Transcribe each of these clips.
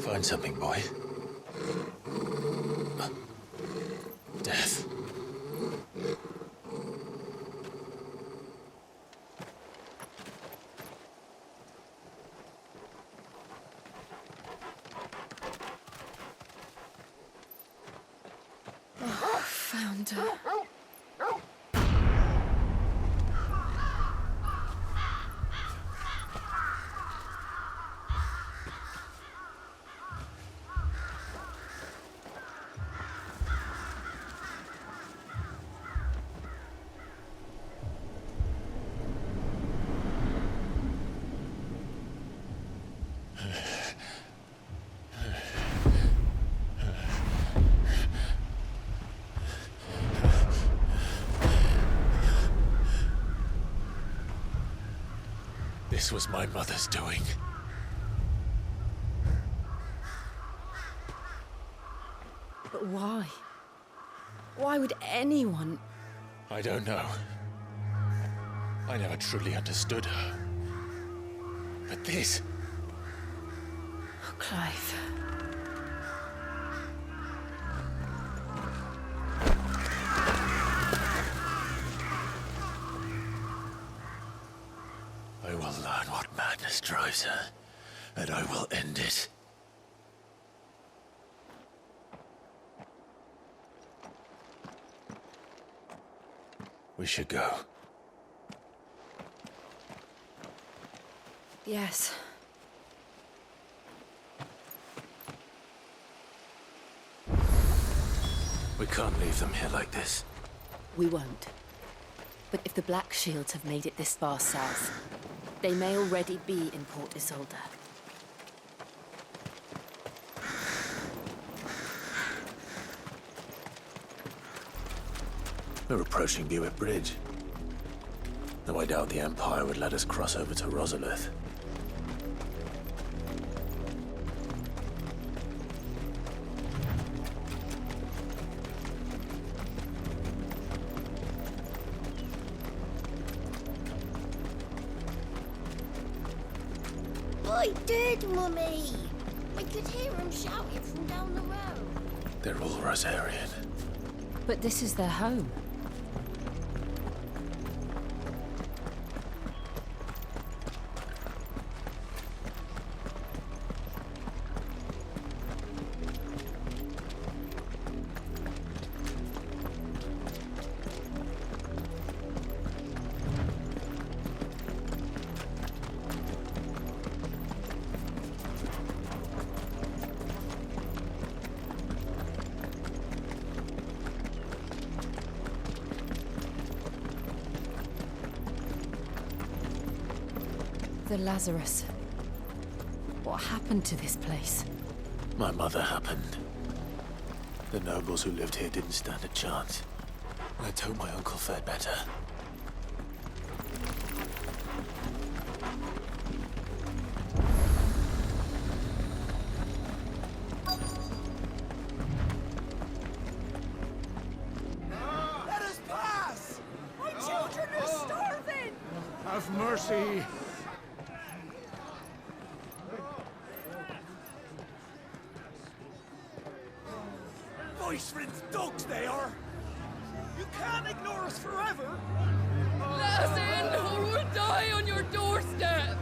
Find something, boy. Death. Oh, found her. This was my mother's doing. But why? Why would anyone... I don't know. I never truly understood her. But this... Oh, Clive. I will learn what madness drives her, and I will end it. We should go. Yes. We can't leave them here like this. We won't. But if the Black Shields have made it this far south, they may already be in Port Isolde. We're approaching Buick Bridge. Though I doubt the Empire would let us cross over to Rosalith. I did, Mummy! I could hear him shouting from down the road. They're all Rosarian. But this is their home. The Lazarus. What happened to this place? My mother happened. The nobles who lived here didn't stand a chance. Let's hope my uncle fared better. Let us pass! My children are starving! Have mercy! Voice-rinsed dogs they are! You can't ignore us forever! Let us in, or we'll die on your doorstep!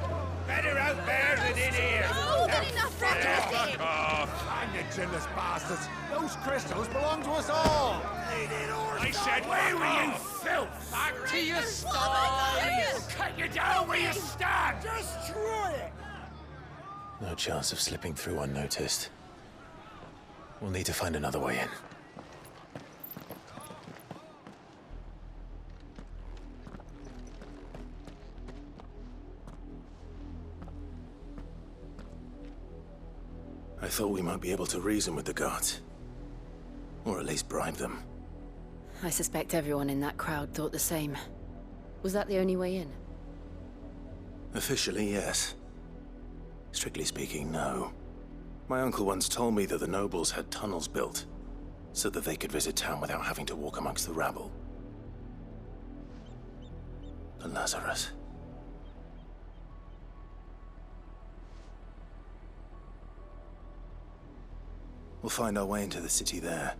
Better out there than in here! Oh, good enough for Fuck off! Hang it, chinless bastards! Those crystals belong to us all! I said, where were you, filth? Back to your stall! Cut you down where you stand! Destroy it! No chance of slipping through unnoticed. We'll need to find another way in. I thought we might be able to reason with the guards. Or at least bribe them. I suspect everyone in that crowd thought the same. Was that the only way in? Officially, yes. Strictly speaking, no. My uncle once told me that the nobles had tunnels built, so that they could visit town without having to walk amongst the rabble. The Lazarus. We'll find our way into the city there.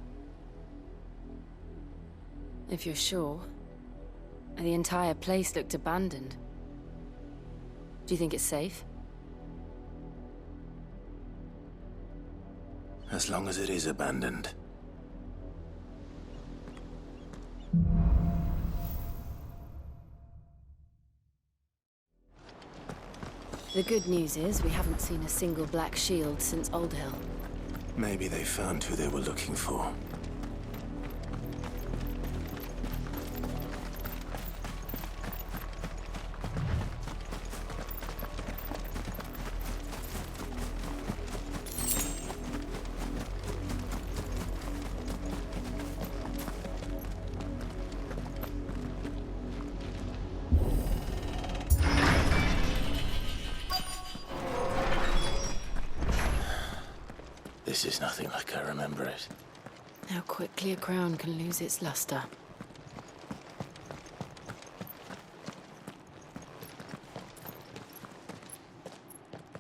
If you're sure. The entire place looked abandoned. Do you think it's safe? As long as it is abandoned. The good news is we haven't seen a single black shield since Old Hill. Maybe they found who they were looking for. This is nothing like I remember it. How quickly a crown can lose its luster.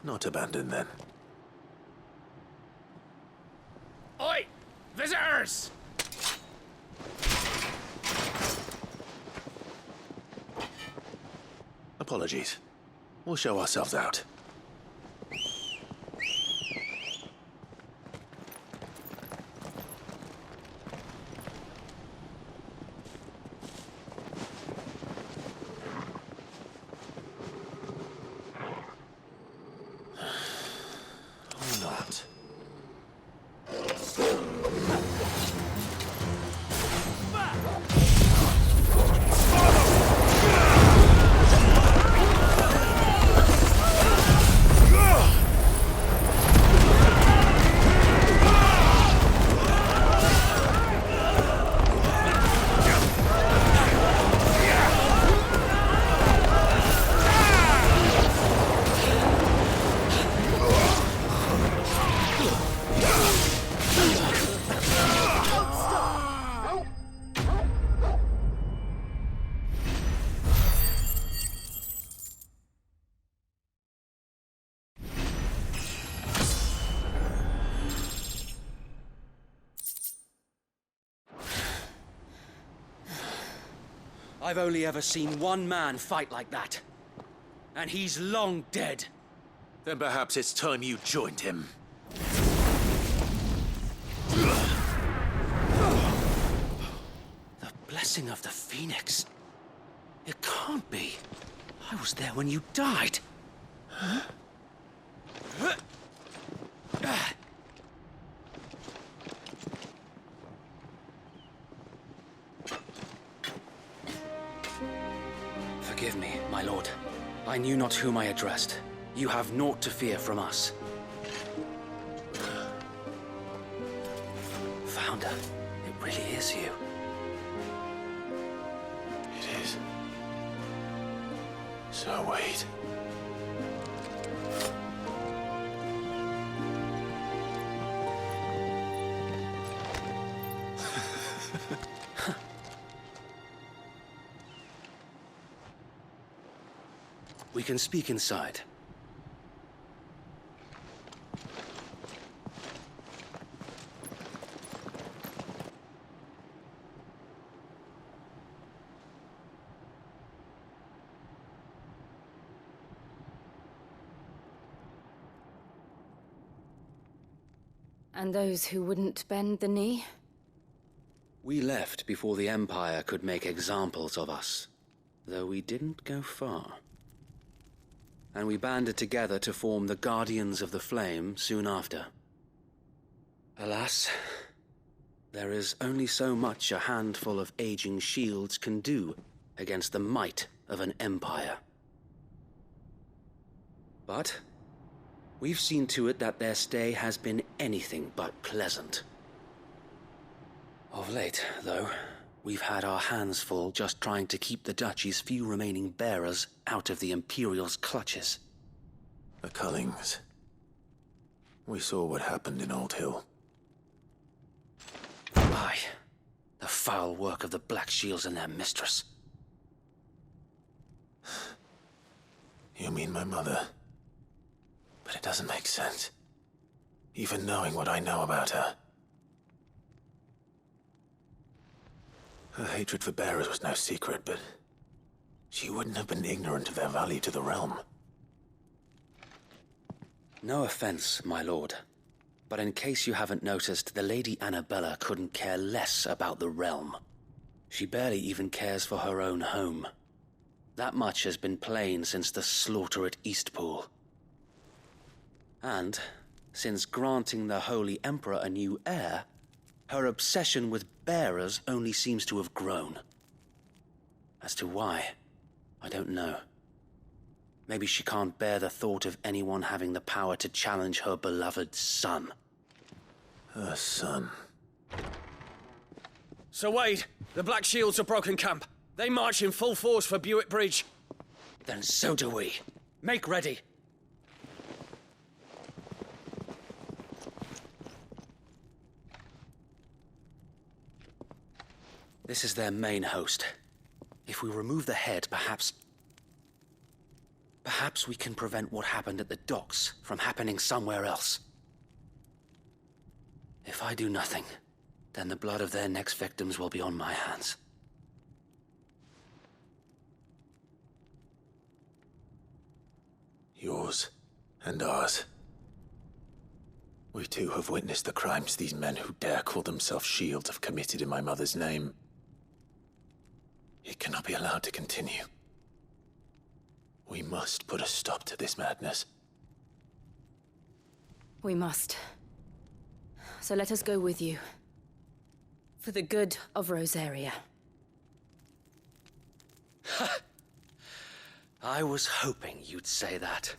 Not abandoned, then. Oi! Visitors! Apologies. We'll show ourselves out. I've only ever seen one man fight like that. And he's long dead. Then perhaps it's time you joined him. The blessing of the Phoenix. It can't be. I was there when you died. Huh? Forgive me, my lord. I knew not whom I addressed. You have naught to fear from us. Founder, it really is you. It is. So wait. We can speak inside. And those who wouldn't bend the knee? We left before the Empire could make examples of us, though we didn't go far. And we banded together to form the Guardians of the Flame soon after. Alas, there is only so much a handful of aging shields can do against the might of an empire. But we've seen to it that their stay has been anything but pleasant. Of late, though, we've had our hands full just trying to keep the Duchy's few remaining bearers out of the Imperial's clutches. The Cullings. We saw what happened in Old Hill. Aye, the foul work of the Black Shields and their mistress. You mean my mother? But it doesn't make sense. Even knowing what I know about her. Her hatred for bearers was no secret, but she wouldn't have been ignorant of their value to the realm. No offense, my lord, but in case you haven't noticed, the Lady Anabella couldn't care less about the realm. She barely even cares for her own home. That much has been plain since the slaughter at Eastpool. And, since granting the Holy Emperor a new heir, her obsession with bearers only seems to have grown. As to why, I don't know. Maybe she can't bear the thought of anyone having the power to challenge her beloved son. Her son. Sir Wade, the Black Shields have broken camp. They march in full force for Buick Bridge. Then so do we. Make ready. This is their main host. If we remove the head, perhaps we can prevent what happened at the docks from happening somewhere else. If I do nothing, then the blood of their next victims will be on my hands. Yours and ours. We too have witnessed the crimes these men who dare call themselves shields have committed in my mother's name. It cannot be allowed to continue. We must put a stop to this madness. We must. So let us go with you. For the good of Rosaria. I was hoping you'd say that.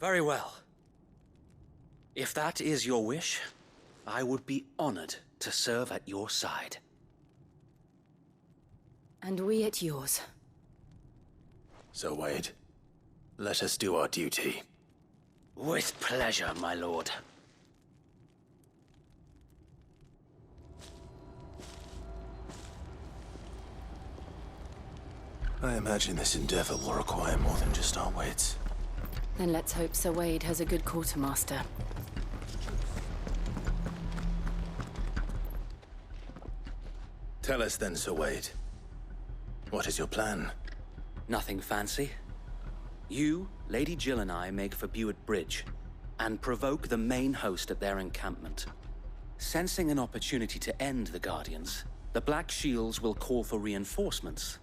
Very well. If that is your wish, I would be honored to serve at your side. And we at yours. So, Wade, let us do our duty. With pleasure, my lord. I imagine this endeavor will require more than just our wits. Then let's hope Sir Wade has a good quartermaster. Tell us then, Sir Wade. What is your plan? Nothing fancy. You, Lady Jill and I make for Buick Bridge, and provoke the main host at their encampment. Sensing an opportunity to end the Guardians, the Black Shields will call for reinforcements,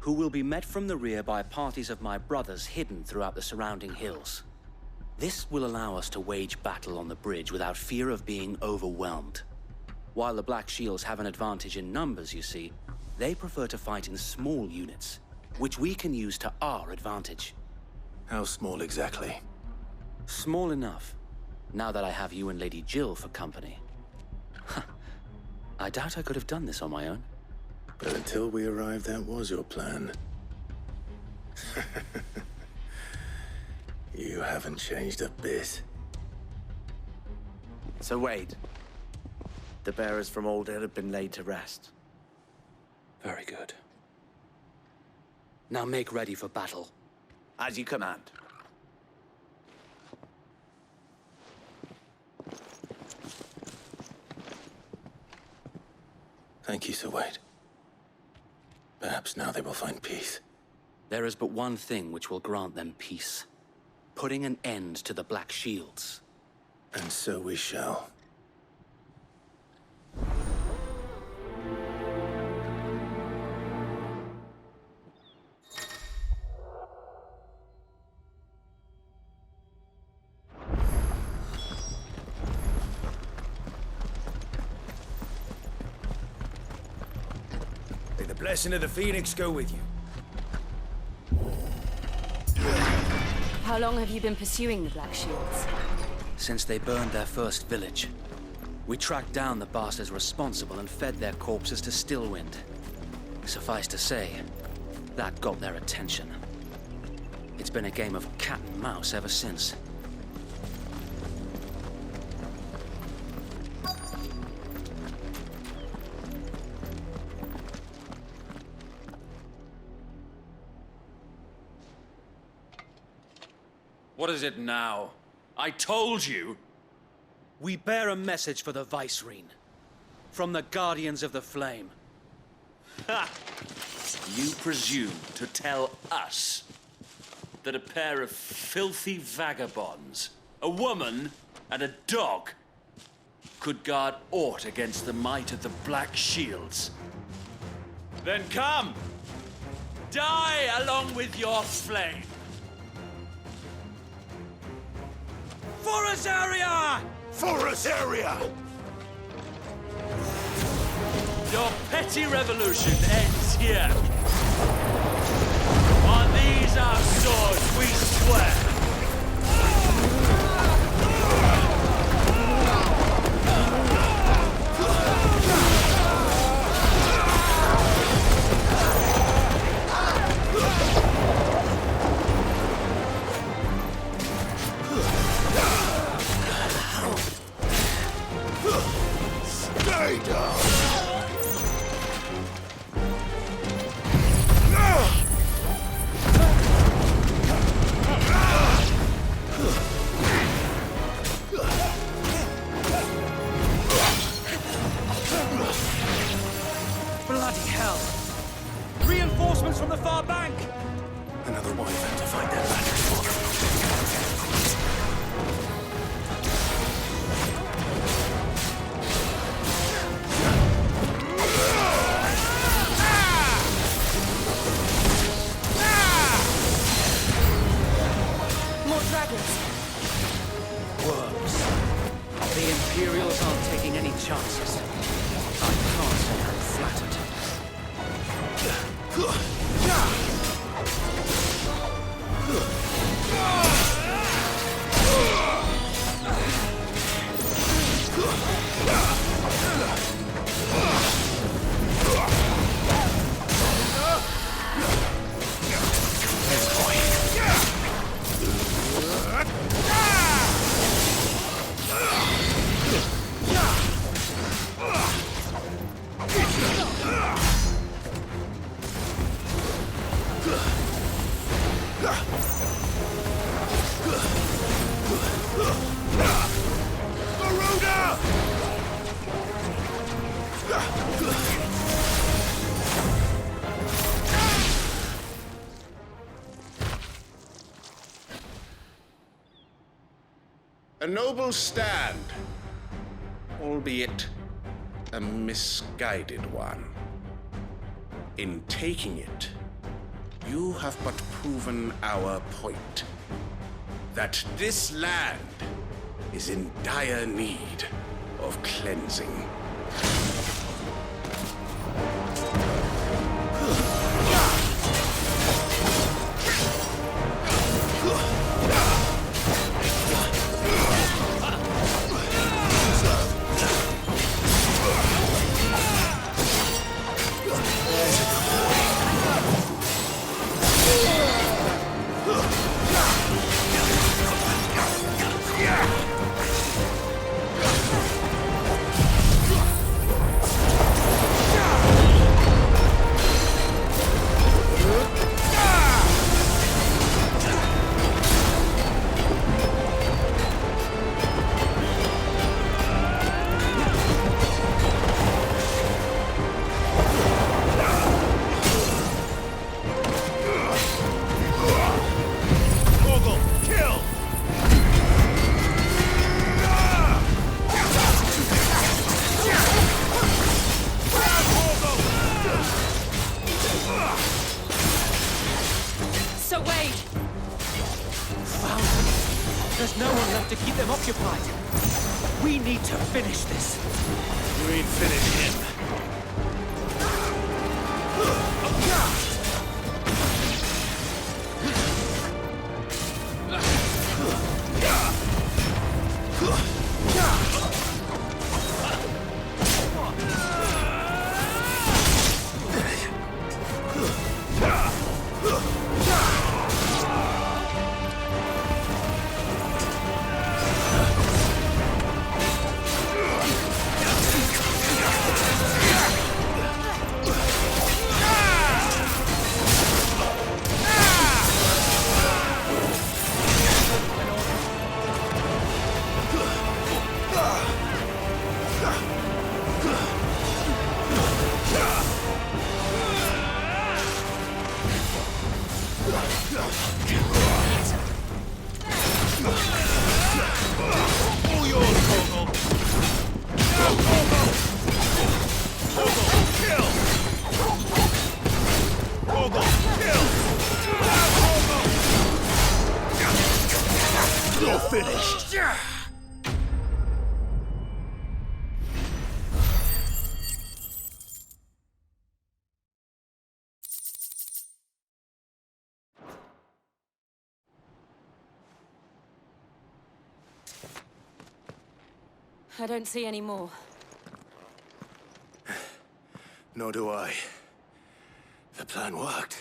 who will be met from the rear by parties of my brothers hidden throughout the surrounding hills. This will allow us to wage battle on the bridge without fear of being overwhelmed. While the Black Shields have an advantage in numbers, you see, They prefer to fight in small units, which we can use to our advantage. How small exactly? Small enough, now that I have you and Lady Jill for company. I doubt I could have done this on my own. But until we arrived, that was your plan. You haven't changed a bit. So wait. The bearers from Aldale have been laid to rest. Very good. Now make ready for battle. As you command. Thank you, Sir Wade. Perhaps now they will find peace. There is but one thing which will grant them peace. Putting an end to the Black Shields. And so we shall. May the blessing of the Phoenix go with you. How long have you been pursuing the Black Shields? Since they burned their first village. We tracked down the bastards responsible and fed their corpses to Stillwind. Suffice to say, that got their attention. It's been a game of cat and mouse ever since. What is it now? I told you! We bear a message for the Vicereine. From the Guardians of the Flame. Ha! You presume to tell us that a pair of filthy vagabonds, a woman and a dog, could guard aught against the might of the Black Shields? Then come! Die along with your flame! For Rosaria! For Rosaria! Your petty revolution ends here. On these our swords we swear. Stay down! Bloody hell! Reinforcements from the far bank! Another wyvern to fight their battles for. More dragons! Worms. The Imperials aren't taking any chances. I can't say I'm flattered. A noble stand, albeit a misguided one. In taking it, you have but proven our point, that this land is in dire need of cleansing. occupied. We need to finish this. You ain't finished him. I don't see any more. Nor do I. The plan worked.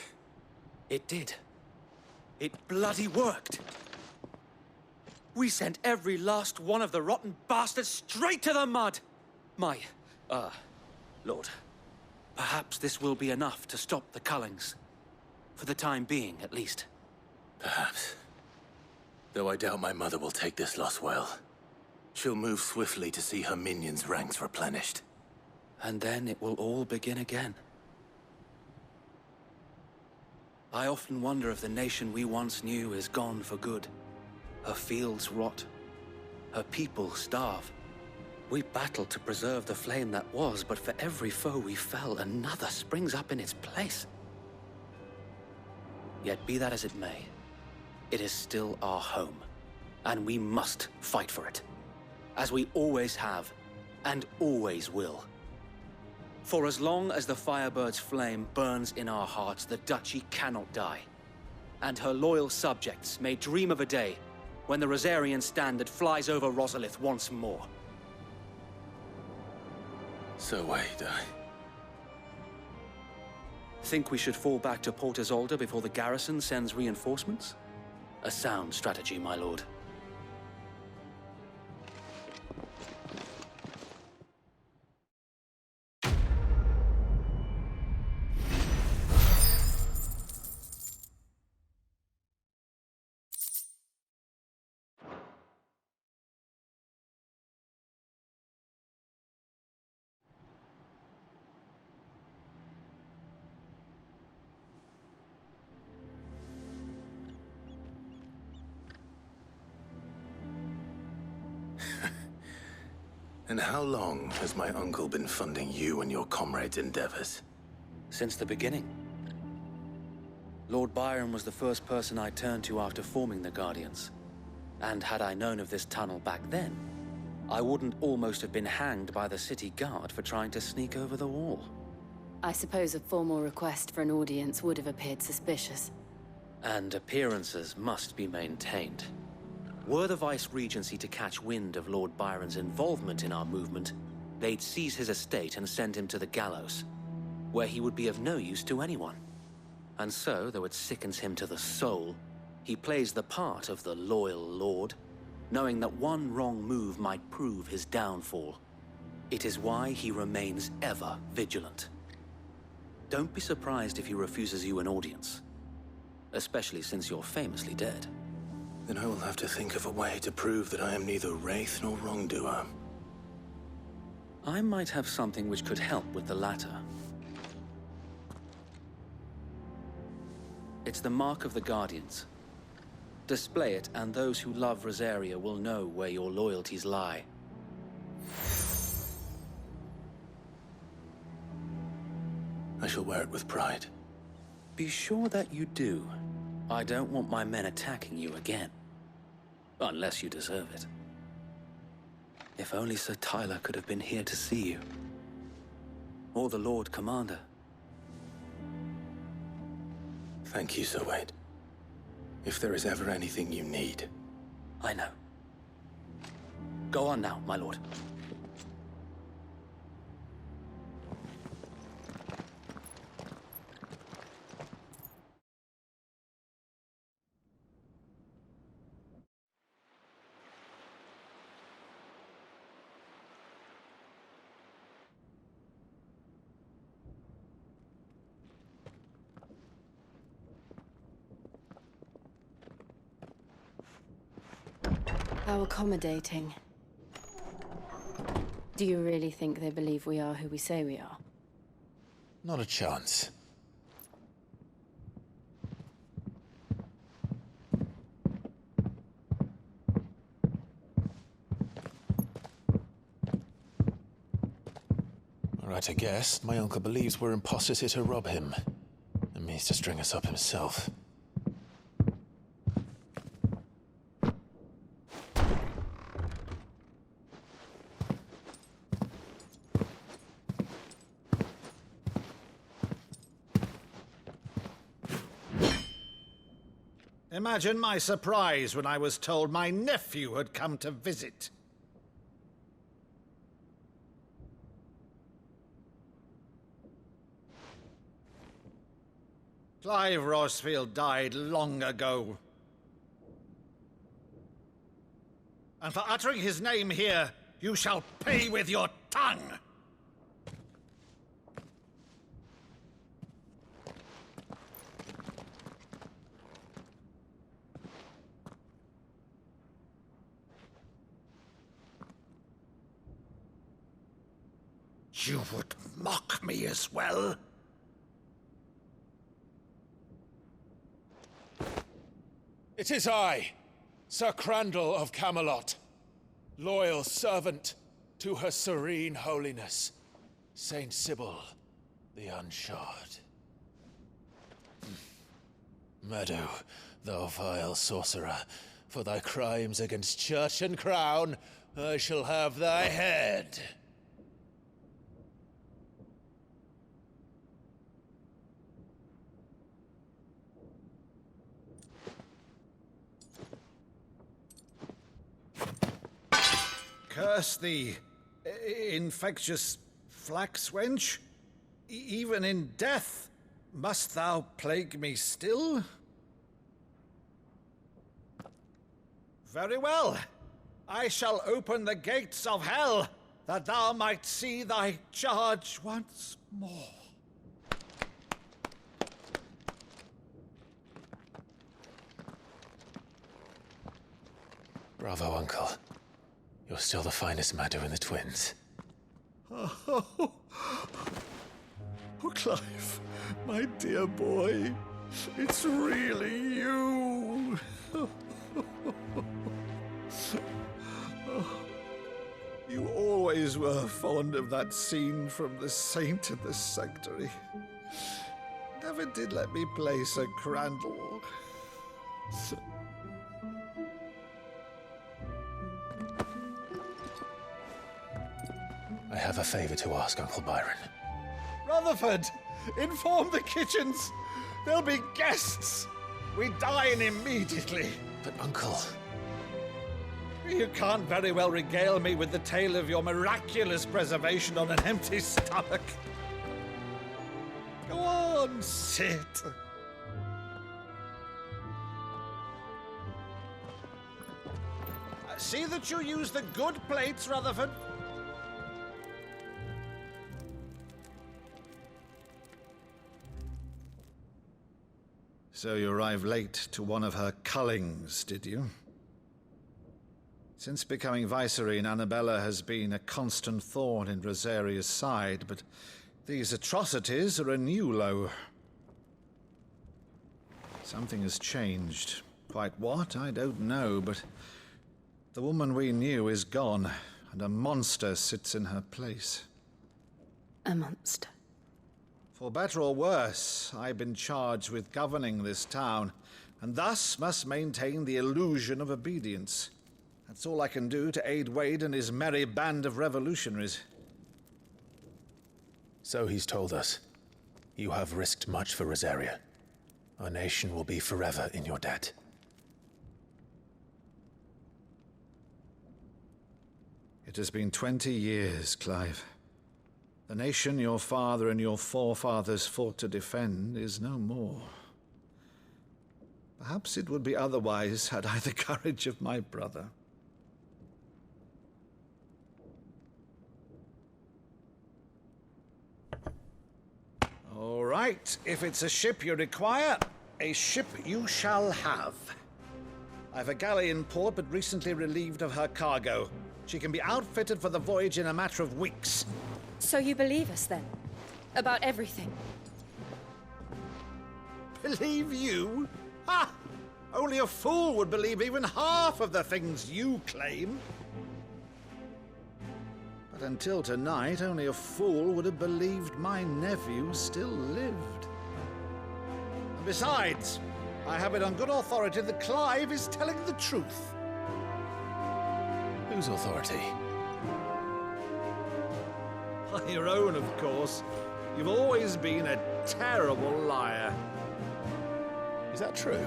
It did. It bloody worked. We sent every last one of the rotten bastards straight to the mud! My, Lord, perhaps this will be enough to stop the Cullings. For the time being, at least. Perhaps. Though I doubt my mother will take this loss well. She'll move swiftly to see her minions' ranks replenished. And then it will all begin again. I often wonder if the nation we once knew is gone for good. Her fields rot. Her people starve. We battled to preserve the flame that was, but for every foe we fell, another springs up in its place. Yet be that as it may, it is still our home, and we must fight for it. As we always have, and always will. For as long as the Firebird's flame burns in our hearts, the Duchy cannot die. And her loyal subjects may dream of a day when the Rosarian standard flies over Rosalith once more. So wait, Think we should fall back to Port Isolde before the garrison sends reinforcements? A sound strategy, my lord. And how long has my uncle been funding you and your comrades' endeavors? Since the beginning. Lord Byron was the first person I turned to after forming the Guardians. And had I known of this tunnel back then, I wouldn't almost have been hanged by the city guard for trying to sneak over the wall. I suppose a formal request for an audience would have appeared suspicious. And appearances must be maintained. Were the Vice-Regency to catch wind of Lord Byron's involvement in our movement, they'd seize his estate and send him to the gallows, where he would be of no use to anyone. And so, though it sickens him to the soul, he plays the part of the loyal lord, knowing that one wrong move might prove his downfall. It is why he remains ever vigilant. Don't be surprised if he refuses you an audience, especially since you're famously dead. Then I will have to think of a way to prove that I am neither wraith nor wrongdoer. I might have something which could help with the latter. It's the mark of the Guardians. Display it, and those who love Rosaria will know where your loyalties lie. I shall wear it with pride. Be sure that you do. I don't want my men attacking you again. Unless you deserve it. If only Sir Tyler could have been here to see you. Or the Lord Commander. Thank you, Sir Wade. If there is ever anything you need... I know. Go on now, my lord. How accommodating. Do you really think they believe we are who we say we are? Not a chance. Right, I guess. My uncle believes we're imposters here to rob him. And means to string us up himself. Imagine my surprise when I was told my nephew had come to visit. Clive Rosfield died long ago. And for uttering his name here, you shall pay with your tongue! You would mock me as well? It is I, Sir Crandall of Camelot, loyal servant to Her Serene Holiness, Saint Sybil the Unshod. Meadow, thou vile sorcerer, for thy crimes against church and crown, I shall have thy head. Curse thee, infectious flax wench. Even in death, must thou plague me still? Very well. I shall open the gates of hell, that thou might see thy charge once more. Bravo, Uncle. You're still the finest Maddo in the twins. Oh, Clive, my dear boy, it's really you. You always were fond of that scene from The Saint in the Sanctuary. Never did let me play Sir Crandall. I have a favor to ask, Uncle Byron. Rutherford, inform the kitchens. There'll be guests. We dine immediately. But, Uncle... You can't very well regale me with the tale of your miraculous preservation on an empty stomach. Go on, sit. See that you use the good plates, Rutherford. So you arrived late to one of her cullings, did you? Since becoming Viceroy, Anabella has been a constant thorn in Rosaria's side, but these atrocities are a new low. Something has changed. Quite what, I don't know, but the woman we knew is gone, and a monster sits in her place. A monster? For better or worse, I've been charged with governing this town, and thus must maintain the illusion of obedience. That's all I can do to aid Wade and his merry band of revolutionaries. So he's told us. You have risked much for Rosaria. Our nation will be forever in your debt. It has been 20 years, Clive. The nation your father and your forefathers fought to defend is no more. Perhaps it would be otherwise had I the courage of my brother. All right, if it's a ship you require, a ship you shall have. I've a galley in port, but recently relieved of her cargo. She can be outfitted for the voyage in a matter of weeks. So you believe us, then? About everything? Believe you? Ha! Only a fool would believe even half of the things you claim. But until tonight, only a fool would have believed my nephew still lived. And besides, I have it on good authority that Clive is telling the truth. Whose authority? By your own, of course. You've always been a terrible liar. Is that true?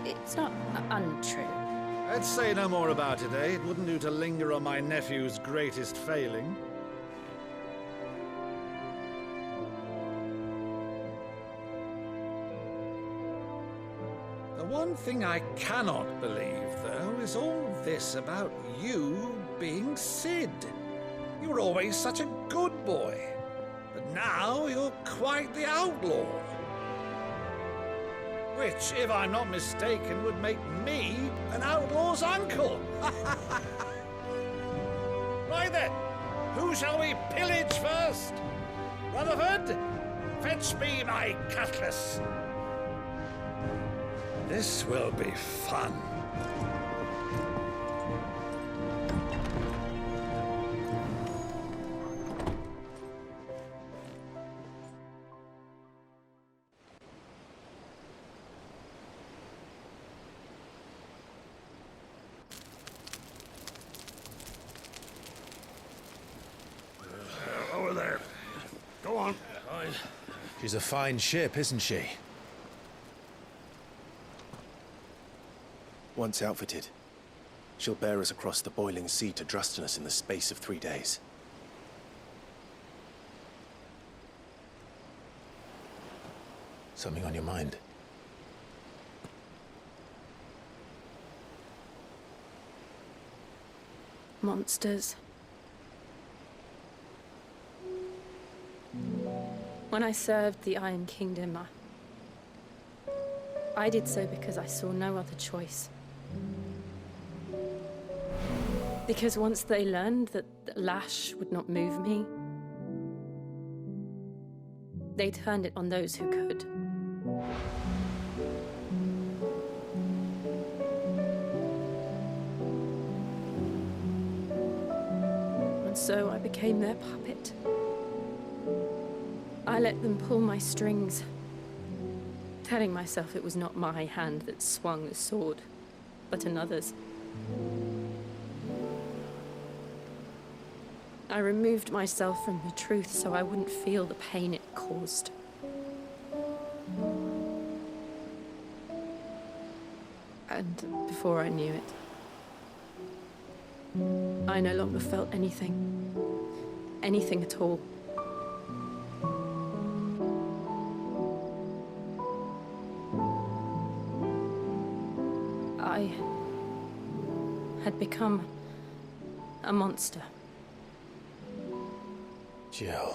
It's not untrue. Let's say no more about it, eh? It wouldn't do to linger on my nephew's greatest failing. The one thing I cannot believe, though, is all this about you being Sid. You were always such a good boy, but now you're quite the outlaw. Which, if I'm not mistaken, would make me an outlaw's uncle. Right then, who shall we pillage first? Rutherford, fetch me my cutlass. This will be fun. Over there. Go on. She's a fine ship, isn't she? Once outfitted, she'll bear us across the boiling sea to Drustinus in the space of 3 days. Something on your mind? Monsters. When I served the Iron Kingdom, I did so because I saw no other choice. Because once they learned that the lash would not move me, they turned it on those who could. And so I became their puppet. I let them pull my strings, telling myself it was not my hand that swung the sword, but another's. I removed myself from the truth so I wouldn't feel the pain it caused. And before I knew it, I no longer felt anything. Anything at all. I had become a monster. Jill.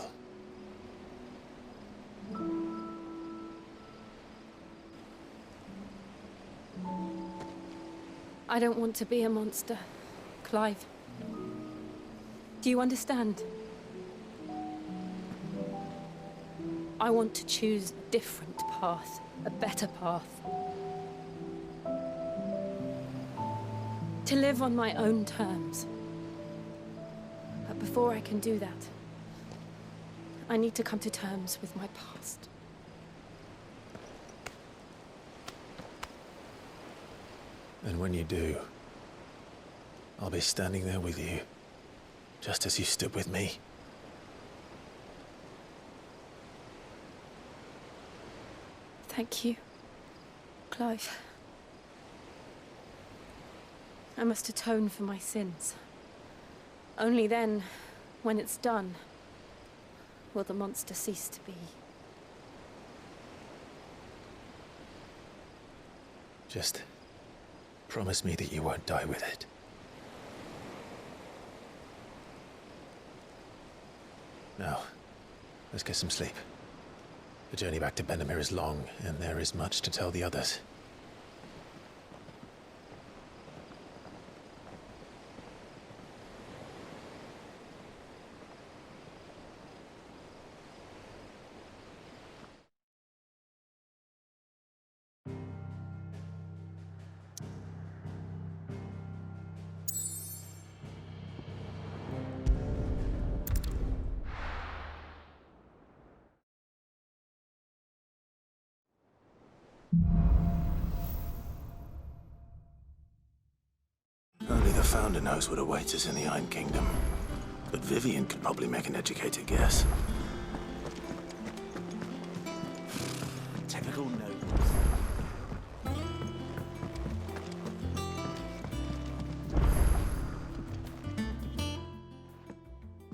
I don't want to be a monster, Clive. Do you understand? I want to choose a different path, a better path. To live on my own terms. But before I can do that, I need to come to terms with my past. And when you do, I'll be standing there with you, just as you stood with me. Thank you, Clive. I must atone for my sins. Only then, when it's done, will the monster cease to be. Just promise me that you won't die with it. Now, let's get some sleep. The journey back to Benamir is long, and there is much to tell the others. Only the Founder knows what awaits us in the Iron Kingdom. But Vivian could probably make an educated guess. Typical noble.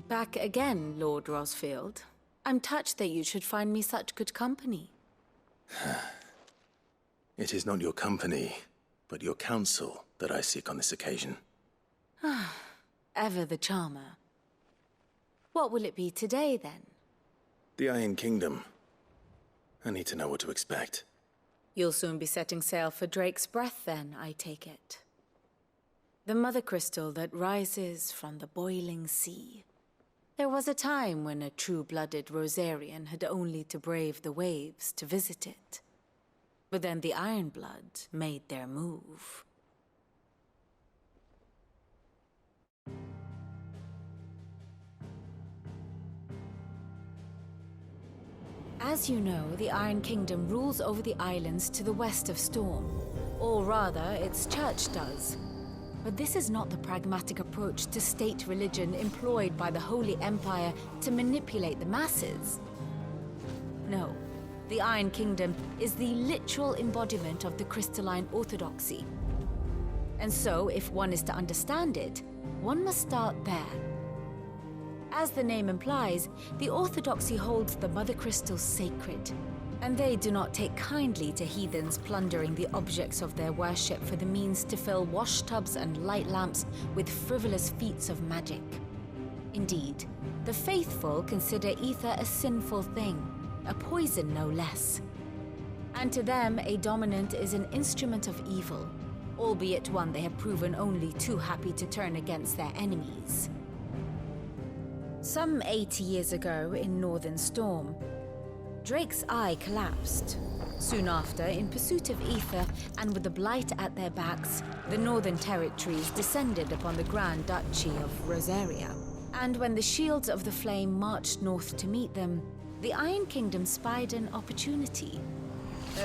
Back again, Lord Rosfield. I'm touched that you should find me such good company. It is not your company, but your counsel that I seek on this occasion. Ever the charmer. What will it be today, then? The Iron Kingdom. I need to know what to expect. You'll soon be setting sail for Drake's Breath, then, I take it. The Mothercrystal that rises from the boiling sea. There was a time when a true-blooded Rosarian had only to brave the waves to visit it. But then the Ironblood made their move. As you know, the Iron Kingdom rules over the islands to the west of Storm. Or rather, its church does. But this is not the pragmatic approach to state religion employed by the Holy Empire to manipulate the masses. No, the Iron Kingdom is the literal embodiment of the crystalline orthodoxy. And so, if one is to understand it, one must start there. As the name implies, the orthodoxy holds the Mothercrystals sacred, and they do not take kindly to heathens plundering the objects of their worship for the means to fill washtubs and light lamps with frivolous feats of magic. Indeed, the faithful consider ether a sinful thing, a poison no less. And to them, a dominant is an instrument of evil, albeit one they have proven only too happy to turn against their enemies. Some 80 years ago in Northern Storm, Drake's eye collapsed. Soon after, in pursuit of ether and with the blight at their backs, the Northern Territories descended upon the Grand Duchy of Rosaria. And when the Shields of the Flame marched north to meet them, the Iron Kingdom spied an opportunity.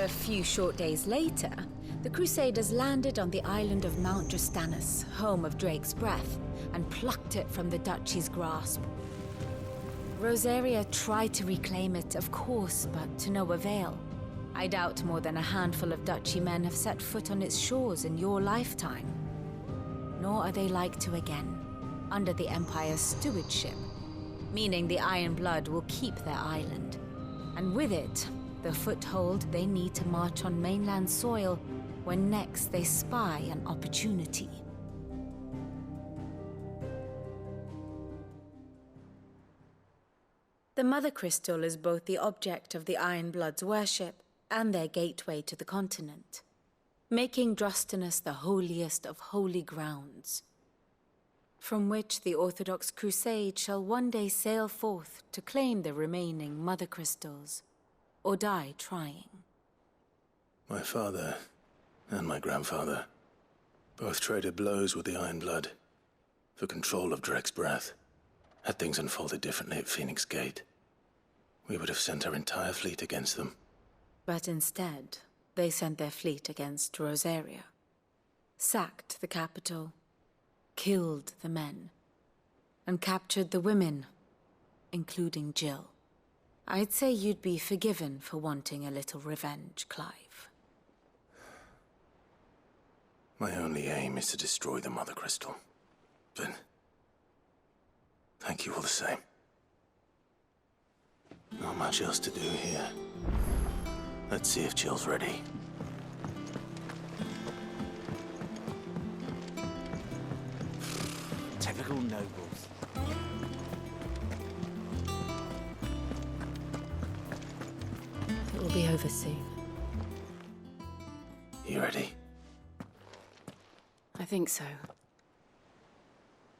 A few short days later, the Crusaders landed on the island of Mount Justanus, home of Drake's Breath, and plucked it from the Duchy's grasp. Rosaria tried to reclaim it, of course, but to no avail. I doubt more than a handful of Duchy men have set foot on its shores in your lifetime. Nor are they like to again, under the Empire's stewardship, meaning the Iron Blood will keep their island, and with it, the foothold they need to march on mainland soil when next they spy an opportunity. The Mothercrystal is both the object of the Ironblood's worship and their gateway to the continent, making Drustanus the holiest of holy grounds, from which the Orthodox Crusade shall one day sail forth to claim the remaining Mothercrystals, or die trying. My father and my grandfather both traded blows with the Ironblood for control of Drake's Breath. Had things unfolded differently at Phoenix Gate, we would have sent our entire fleet against them. But instead, they sent their fleet against Rosaria. sacked the capital, killed the men, and captured the women, including Jill. I'd say you'd be forgiven for wanting a little revenge, Clive. My only aim is to destroy the Mother Crystal. But thank you all the same. Not much else to do here. Let's see if Jill's ready. Typical nobles. It will be over soon. You ready? I think so.